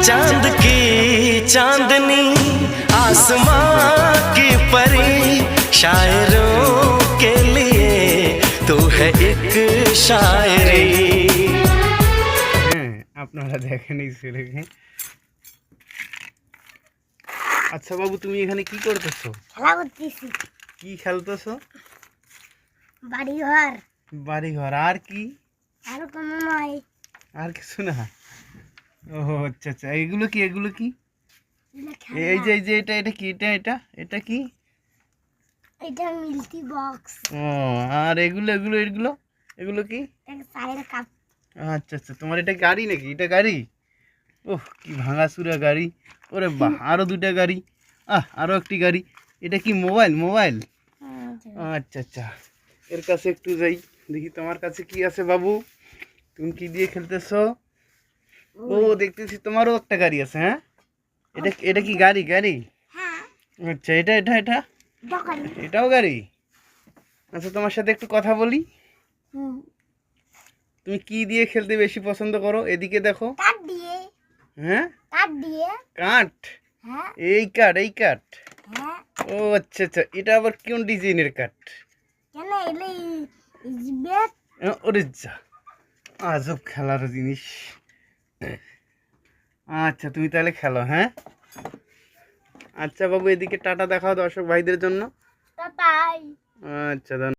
चांद की चांदनी आसमां की परी शायरों के लिए तू है एक शायरी। আপনারা দেখেন এই ছেলেকে। আচ্ছা বাবু, তুমি এখানে কি করতেছো? খেলা করতেছি। কি খেলতেছো? বাড়িঘর। বাড়িঘর আর কি? আর কোনো নয়। আর কিছু না? ও আচ্ছা আচ্ছা, এগুলো কি এগুলো কি? এগুলো এই যে খেলনা। এই যে এটা এটা কি? এটা এটা এটা কি? এটা মিল্কি বক্স। ও, আর এগুলো এগুলো এগুলো এগুলো কি? এটা চায়ের কাপ। আচ্ছা আচ্ছা, তোমার এটা গাড়ি নাকি? এটা গাড়ি? ওহ, কি ভাঙাচুরা গাড়ি! ওরে বাহ, আরো দুটা গাড়ি! আরো একটি গাড়ি! এটা কি মোবাইল? মোবাইল? আচ্ছা আচ্ছা, এর কাছে একটু যাই, দেখি তোমার কাছে কি আছে বাবু। তুমি কি দিয়ে খেলতেছো? ও, দেখতেছি তোমারও একটা গাড়ি আছে। হ্যাঁ, এটা এটা কি গাড়ি? গাড়ি? হ্যাঁ। আচ্ছা, এটা এটা এটা দোকান। এটাও গাড়ি? আচ্ছা, তোমার সাথে একটু কথা বলি। তুমি কি দিয়ে খেলতে বেশি পছন্দ করো? এদিকে দেখো। কাঠ দিয়ে। হ্যাঁ, কাঠ দিয়ে। কাঠ? হ্যাঁ। এই কাঠ? এই কাঠ? হ্যাঁ। ও আচ্ছা আচ্ছা, এটা আবার কোন ডিজাইনের কাঠ? কেন এলে ইজবেট? ওরে যা, আজব খেলার জিনিস। আচ্ছা, তুমি তাহলে খেলো। হ্যাঁ, আচ্ছা বাবু, এদিকে টাটা দেখাও দর্শক ভাইদের জন্য। তাই। আচ্ছা,